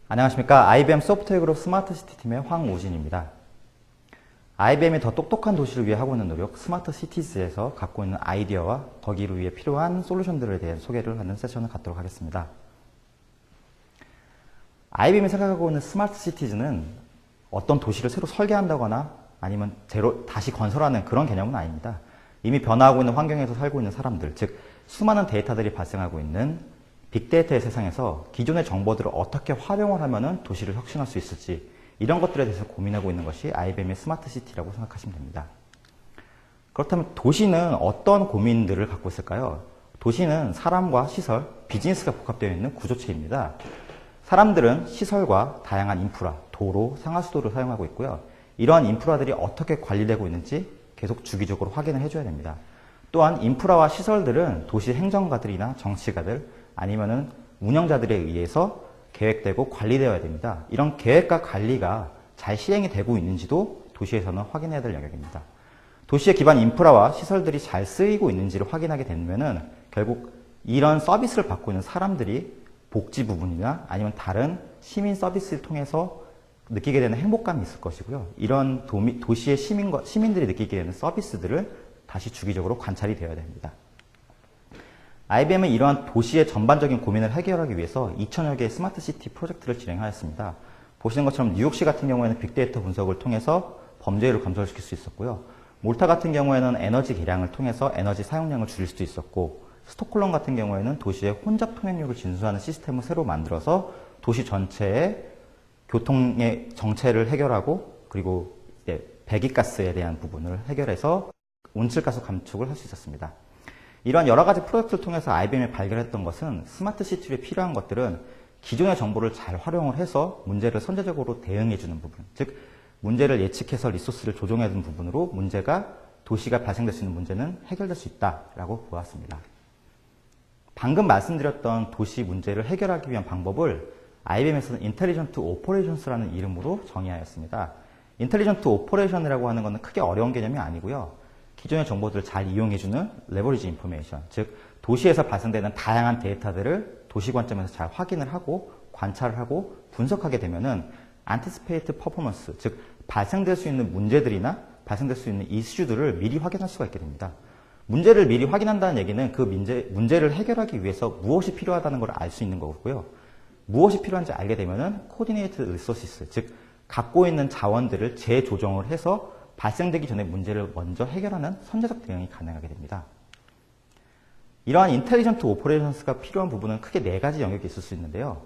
안녕하십니까. IBM 소프트웨어 그룹 스마트시티 팀의 황우진입니다. IBM이 더 똑똑한 도시를 위해 하고 있는 노력, 스마트 시티즈에서 갖고 있는 아이디어와 거기를 위해 필요한 솔루션들에 대한 소개를 하는 세션을 갖도록 하겠습니다. IBM이 생각하고 있는 스마트 시티즈는 어떤 도시를 새로 설계한다거나 아니면 다시 건설하는 그런 개념은 아닙니다. 이미 변화하고 있는 환경에서 살고 있는 사람들, 즉 수많은 데이터들이 발생하고 있는 빅데이터의 세상에서 기존의 정보들을 어떻게 활용을 하면 도시를 혁신할 수 있을지, 이런 것들에 대해서 고민하고 있는 것이 IBM의 스마트 시티라고 생각하시면 됩니다. 그렇다면 도시는 어떤 고민들을 갖고 있을까요? 도시는 사람과 시설, 비즈니스가 복합되어 있는 구조체입니다. 사람들은 시설과 다양한 인프라, 도로, 상하수도를 사용하고 있고요. 이러한 인프라들이 어떻게 관리되고 있는지 계속 주기적으로 확인을 해줘야 됩니다. 또한 인프라와 시설들은 도시 행정가들이나 정치가들 아니면은 운영자들에 의해서 계획되고 관리되어야 됩니다. 이런 계획과 관리가 잘 실행이 되고 있는지도 도시에서는 확인해야 될 영역입니다. 도시의 기반 인프라와 시설들이 잘 쓰이고 있는지를 확인하게 되면은 결국 이런 서비스를 받고 있는 사람들이 복지 부분이나 아니면 다른 시민 서비스를 통해서 느끼게 되는 행복감이 있을 것이고요. 이런 도시의 시민들이 느끼게 되는 서비스들을 다시 주기적으로 관찰이 되어야 됩니다. IBM은 이러한 도시의 전반적인 고민을 해결하기 위해서 2000여 개의 스마트 시티 프로젝트를 진행하였습니다. 보시는 것처럼 뉴욕시 같은 경우에는 빅데이터 분석을 통해서 범죄율을 감소시킬 수 있었고요. 몰타 같은 경우에는 에너지 계량을 통해서 에너지 사용량을 줄일 수도 있었고, 스톡홀름 같은 경우에는 도시의 혼잡 통행률을 진수하는 시스템을 새로 만들어서 도시 전체의 교통의 정체를 해결하고, 그리고 배기가스에 대한 부분을 해결해서 온실가스 감축을 할 수 있었습니다. 이러한 여러 가지 프로젝트를 통해서 IBM이 발견했던 것은 스마트 시티에 필요한 것들은 기존의 정보를 잘 활용을 해서 문제를 선제적으로 대응해주는 부분, 즉 문제를 예측해서 리소스를 조정해주는 부분으로 도시가 발생될 수 있는 문제는 해결될 수 있다라고 보았습니다. 방금 말씀드렸던 도시 문제를 해결하기 위한 방법을 IBM에서는 인텔리전트 오퍼레이션스라는 이름으로 정의하였습니다. 인텔리전트 오퍼레이션이라고 하는 것은 크게 어려운 개념이 아니고요. 기존의 정보들을 잘 이용해주는 레버리지 인포메이션, 즉 도시에서 발생되는 다양한 데이터들을 도시 관점에서 잘 확인을 하고 관찰을 하고 분석하게 되면은 안티시페이트 퍼포먼스, 즉 발생될 수 있는 문제들이나 발생될 수 있는 이슈들을 미리 확인할 수가 있게 됩니다. 문제를 미리 확인한다는 얘기는 그 문제를 해결하기 위해서 무엇이 필요하다는 걸 알 수 있는 거고요. 무엇이 필요한지 알게 되면은 코디네이트 리소시스, 즉 갖고 있는 자원들을 재조정을 해서 발생되기 전에 문제를 먼저 해결하는 선제적 대응이 가능하게 됩니다. 이러한 인텔리전트 오퍼레이션스가 필요한 부분은 크게 4가지 영역이 있을 수 있는데요.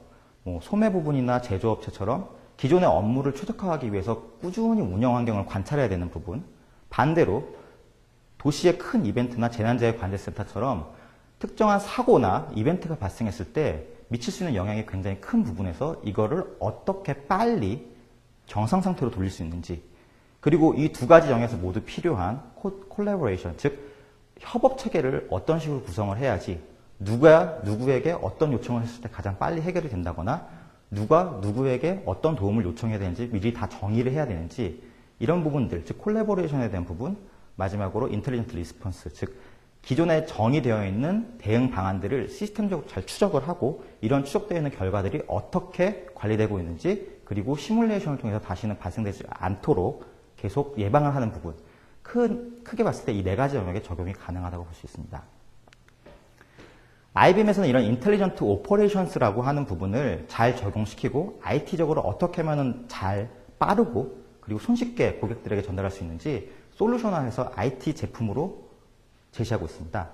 소매 부분이나 제조업체처럼 기존의 업무를 최적화하기 위해서 꾸준히 운영 환경을 관찰해야 되는 부분, 반대로 도시의 큰 이벤트나 재난재해관제센터처럼 특정한 사고나 이벤트가 발생했을 때 미칠 수 있는 영향이 굉장히 큰 부분에서 이거를 어떻게 빨리 정상 상태로 돌릴 수 있는지, 그리고 이 2가지 영역에서 모두 필요한 콜래보레이션, 즉 협업 체계를 어떤 식으로 구성을 해야지 누가 누구에게 어떤 요청을 했을 때 가장 빨리 해결이 된다거나 누가 누구에게 어떤 도움을 요청해야 되는지 미리 다 정의를 해야 되는지, 이런 부분들, 즉 콜래보레이션에 대한 부분, 마지막으로 인텔리전트 리스폰스, 즉 기존에 정의되어 있는 대응 방안들을 시스템적으로 잘 추적을 하고 이런 추적되어 있는 결과들이 어떻게 관리되고 있는지, 그리고 시뮬레이션을 통해서 다시는 발생되지 않도록 계속 예방을 하는 부분, 크게 봤을 때 이 4가지 영역에 적용이 가능하다고 볼 수 있습니다. IBM에서는 이런 인텔리전트 오퍼레이션스라고 하는 부분을 잘 적용시키고 IT적으로 어떻게 하면 잘 빠르고 그리고 손쉽게 고객들에게 전달할 수 있는지 솔루션화해서 IT 제품으로 제시하고 있습니다.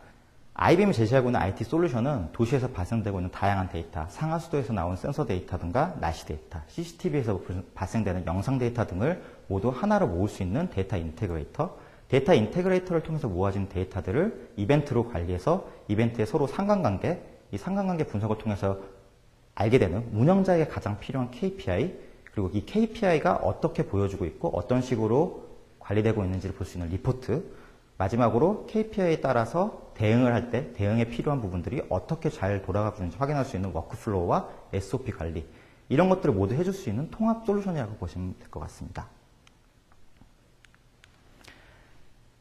IBM이 제시하고 있는 IT 솔루션은 도시에서 발생되고 있는 다양한 데이터, 상하수도에서 나온 센서 데이터 등과 날씨 데이터, CCTV에서 발생되는 영상 데이터 등을 모두 하나로 모을 수 있는 데이터 인테그레이터를 통해서 모아진 데이터들을 이벤트로 관리해서 이벤트의 서로 상관관계, 이 상관관계 분석을 통해서 알게 되는 운영자에게 가장 필요한 KPI, 그리고 이 KPI가 어떻게 보여주고 있고 어떤 식으로 관리되고 있는지를 볼 수 있는 리포트, 마지막으로 KPI에 따라서 대응을 할 때 대응에 필요한 부분들이 어떻게 잘 돌아가고 있는지 확인할 수 있는 워크플로우와 SOP 관리, 이런 것들을 모두 해줄 수 있는 통합 솔루션이라고 보시면 될 것 같습니다.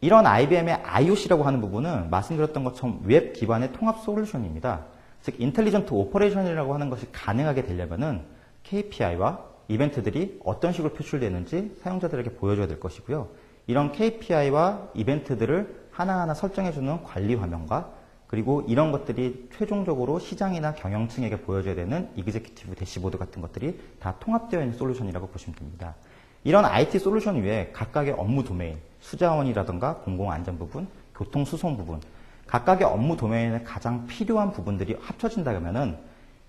이런 IBM의 IOC라고 하는 부분은 말씀드렸던 것처럼 웹 기반의 통합 솔루션입니다. 즉 인텔리전트 오퍼레이션이라고 하는 것이 가능하게 되려면은 KPI와 이벤트들이 어떤 식으로 표출되는지 사용자들에게 보여줘야 될 것이고요. 이런 KPI와 이벤트들을 하나하나 설정해주는 관리 화면과 그리고 이런 것들이 최종적으로 시장이나 경영층에게 보여줘야 되는 이그제큐티브 대시보드 같은 것들이 다 통합되어 있는 솔루션이라고 보시면 됩니다. 이런 IT 솔루션 위에 각각의 업무 도메인, 수자원이라든가 공공안전 부분, 교통수송 부분, 각각의 업무 도메인에 가장 필요한 부분들이 합쳐진다 그러면은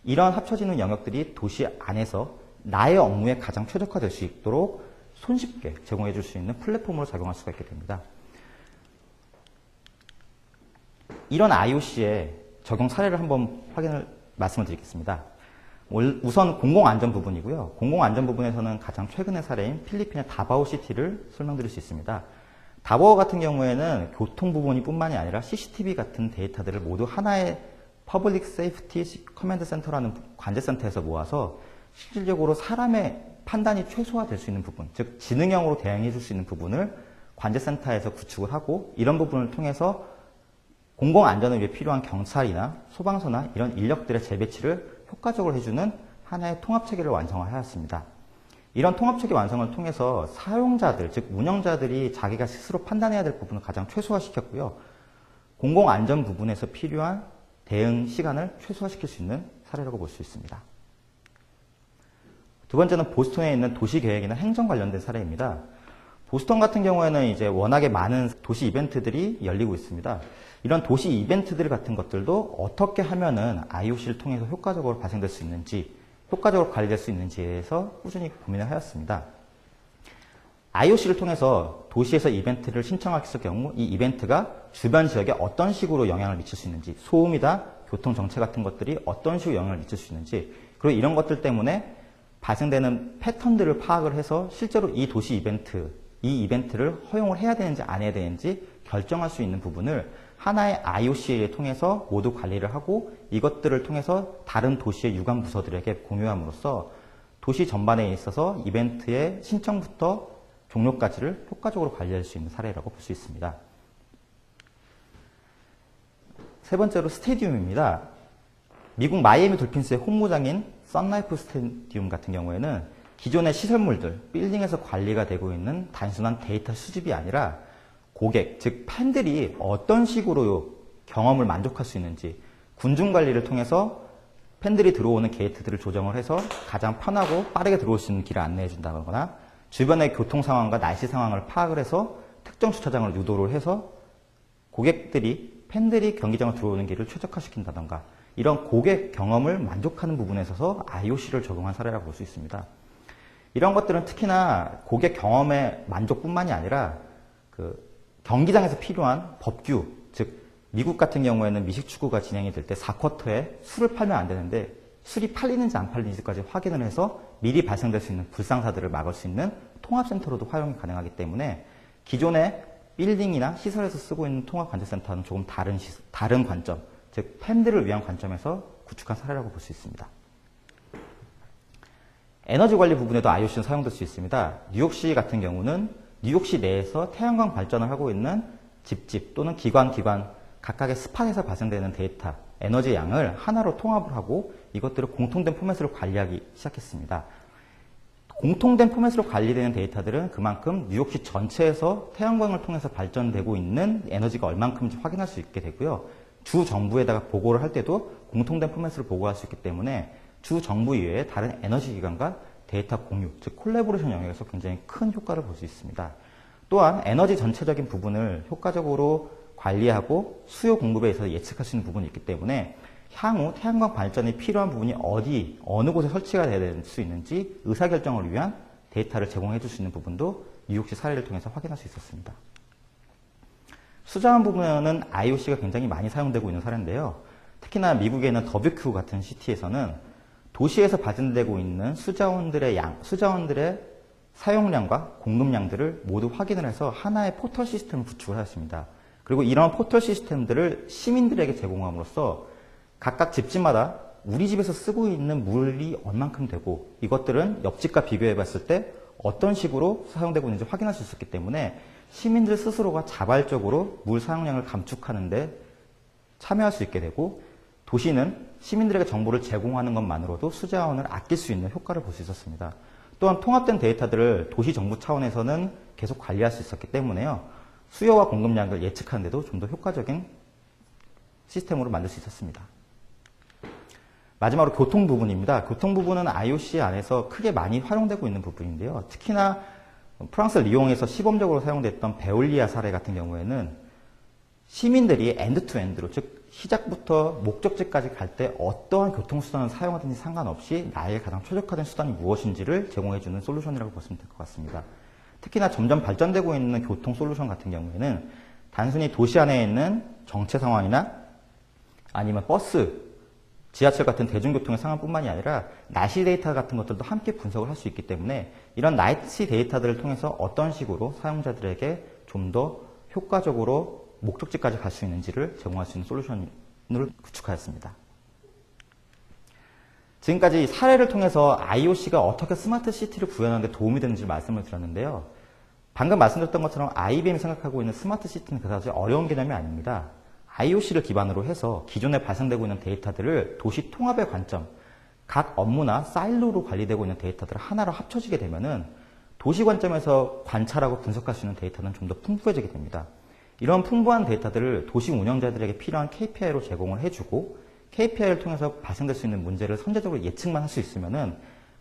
이런 합쳐지는 영역들이 도시 안에서 나의 업무에 가장 최적화될 수 있도록 손쉽게 제공해 줄 수 있는 플랫폼으로 작용할 수가 있게 됩니다. 이런 IOC의 적용 사례를 한번 말씀을 드리겠습니다. 우선 공공안전 부분이고요. 공공안전 부분에서는 가장 최근의 사례인 필리핀의 다바오시티를 설명드릴 수 있습니다. 다바오 같은 경우에는 교통 부분이 뿐만이 아니라 CCTV 같은 데이터들을 모두 하나의 퍼블릭 세이프티 커맨드 센터라는 관제센터에서 모아서 실질적으로 사람의 판단이 최소화될 수 있는 부분, 즉 지능형으로 대응해 줄 수 있는 부분을 관제센터에서 구축을 하고 이런 부분을 통해서 공공안전을 위해 필요한 경찰이나 소방서나 이런 인력들의 재배치를 효과적으로 해주는 하나의 통합체계를 완성하였습니다. 이런 통합체계 완성을 통해서 사용자들, 즉 운영자들이 자기가 스스로 판단해야 될 부분을 가장 최소화시켰고요. 공공안전 부분에서 필요한 대응 시간을 최소화시킬 수 있는 사례라고 볼 수 있습니다. 두 번째는 보스턴에 있는 도시계획이나 행정 관련된 사례입니다. 보스턴 같은 경우에는 이제 워낙에 많은 도시 이벤트들이 열리고 있습니다. 이런 도시 이벤트들 같은 것들도 어떻게 하면은 IOC를 통해서 효과적으로 발생될 수 있는지, 효과적으로 관리될 수 있는지에 대해서 꾸준히 고민을 하였습니다. IOC를 통해서 도시에서 이벤트를 신청했을 경우 이 이벤트가 주변 지역에 어떤 식으로 영향을 미칠 수 있는지, 소음이다, 교통 정체 같은 것들이 어떤 식으로 영향을 미칠 수 있는지, 그리고 이런 것들 때문에 발생되는 패턴들을 파악을 해서 실제로 이 도시 이벤트, 이 이벤트를 허용을 해야 되는지 안 해야 되는지 결정할 수 있는 부분을 하나의 IOC를 통해서 모두 관리를 하고 이것들을 통해서 다른 도시의 유관 부서들에게 공유함으로써 도시 전반에 있어서 이벤트의 신청부터 종료까지를 효과적으로 관리할 수 있는 사례라고 볼 수 있습니다. 세 번째로 스테디움입니다. 미국 마이애미 돌핀스의 홈구장인 선라이프 스테디움 같은 경우에는 기존의 시설물들, 빌딩에서 관리가 되고 있는 단순한 데이터 수집이 아니라 고객, 즉 팬들이 어떤 식으로 경험을 만족할 수 있는지 군중 관리를 통해서 팬들이 들어오는 게이트들을 조정을 해서 가장 편하고 빠르게 들어올 수 있는 길을 안내해 준다거나 주변의 교통 상황과 날씨 상황을 파악을 해서 특정 주차장을 유도를 해서 고객들이, 팬들이 경기장을 들어오는 길을 최적화시킨다던가 이런 고객 경험을 만족하는 부분에 있어서 IOC를 적용한 사례라고 볼 수 있습니다. 이런 것들은 특히나 고객 경험의 만족뿐만이 아니라 경기장에서 필요한 법규, 즉 미국 같은 경우에는 미식축구가 진행이 될 때 4쿼터에 술을 팔면 안 되는데 술이 팔리는지 안 팔리는지까지 확인을 해서 미리 발생될 수 있는 불상사들을 막을 수 있는 통합센터로도 활용이 가능하기 때문에 기존의 빌딩이나 시설에서 쓰고 있는 통합관제센터는 조금 다른 관점, 즉 팬들을 위한 관점에서 구축한 사례라고 볼 수 있습니다. 에너지 관리 부분에도 IOC는 사용될 수 있습니다. 뉴욕시 같은 경우는 뉴욕시 내에서 태양광 발전을 하고 있는 집집 또는 기관 각각의 스팟에서 발생되는 데이터, 에너지 양을 하나로 통합을 하고 이것들을 공통된 포맷으로 관리하기 시작했습니다. 공통된 포맷으로 관리되는 데이터들은 그만큼 뉴욕시 전체에서 태양광을 통해서 발전되고 있는 에너지가 얼만큼인지 확인할 수 있게 되고요. 주 정부에다가 보고를 할 때도 공통된 포맷으로 보고할 수 있기 때문에 주 정부 이외에 다른 에너지 기관과 데이터 공유, 즉 콜라보레이션 영역에서 굉장히 큰 효과를 볼 수 있습니다. 또한 에너지 전체적인 부분을 효과적으로 관리하고 수요 공급에 있어서 예측할 수 있는 부분이 있기 때문에 향후 태양광 발전이 필요한 부분이 어느 곳에 설치가 될 수 있는지 의사결정을 위한 데이터를 제공해 줄 수 있는 부분도 뉴욕시 사례를 통해서 확인할 수 있었습니다. 수자원 부분은 IOC가 굉장히 많이 사용되고 있는 사례인데요. 특히나 미국에 있는 WQ 같은 시티에서는 도시에서 발전되고 있는 수자원들의 사용량과 공급량들을 모두 확인을 해서 하나의 포털 시스템을 구축을 하였습니다. 그리고 이런 포털 시스템들을 시민들에게 제공함으로써 각각 집집마다 우리 집에서 쓰고 있는 물이 얼만큼 되고 이것들은 옆집과 비교해 봤을 때 어떤 식으로 사용되고 있는지 확인할 수 있었기 때문에 시민들 스스로가 자발적으로 물 사용량을 감축하는 데 참여할 수 있게 되고 도시는 시민들에게 정보를 제공하는 것만으로도 수자원을 아낄 수 있는 효과를 볼 수 있었습니다. 또한 통합된 데이터들을 도시 정부 차원에서는 계속 관리할 수 있었기 때문에요. 수요와 공급량을 예측하는 데도 좀 더 효과적인 시스템으로 만들 수 있었습니다. 마지막으로 교통 부분입니다. 교통 부분은 IOC 안에서 크게 많이 활용되고 있는 부분인데요. 특히나 프랑스 리옹에서 시범적으로 사용됐던 베올리아 사례 같은 경우에는 시민들이 엔드투엔드로, 즉 시작부터 목적지까지 갈 때 어떠한 교통수단을 사용하든지 상관없이 나에게 가장 최적화된 수단이 무엇인지를 제공해주는 솔루션이라고 보시면 될 것 같습니다. 특히나 점점 발전되고 있는 교통 솔루션 같은 경우에는 단순히 도시 안에 있는 정체 상황이나 아니면 버스, 지하철 같은 대중교통의 상황뿐만이 아니라 날씨 데이터 같은 것들도 함께 분석을 할 수 있기 때문에 이런 날씨 데이터들을 통해서 어떤 식으로 사용자들에게 좀 더 효과적으로 목적지까지 갈 수 있는지를 제공할 수 있는 솔루션을 구축하였습니다. 지금까지 사례를 통해서 IOC가 어떻게 스마트 시티를 구현하는 데 도움이 되는지 말씀을 드렸는데요. 방금 말씀드렸던 것처럼 IBM이 생각하고 있는 스마트 시티는 그다지 어려운 개념이 아닙니다. IOC를 기반으로 해서 기존에 발생되고 있는 데이터들을 도시 통합의 관점, 각 업무나 사일로로 관리되고 있는 데이터들을 하나로 합쳐지게 되면은 도시 관점에서 관찰하고 분석할 수 있는 데이터는 좀 더 풍부해지게 됩니다. 이런 풍부한 데이터들을 도시 운영자들에게 필요한 KPI로 제공을 해주고 KPI를 통해서 발생될 수 있는 문제를 선제적으로 예측만 할 수 있으면은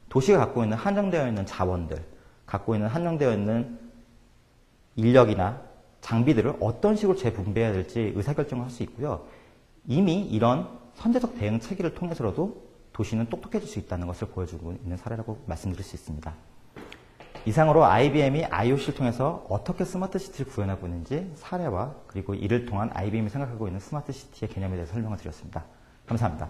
도시가 갖고 있는 한정되어 있는 자원들, 갖고 있는 한정되어 있는 인력이나 장비들을 어떤 식으로 재분배해야 될지 의사결정을 할 수 있고요. 이미 이런 선제적 대응 체계를 통해서라도 도시는 똑똑해질 수 있다는 것을 보여주고 있는 사례라고 말씀드릴 수 있습니다. 이상으로 IBM이 IOC를 통해서 어떻게 스마트 시티를 구현하고 있는지 사례와 그리고 이를 통한 IBM이 생각하고 있는 스마트 시티의 개념에 대해서 설명을 드렸습니다. 감사합니다.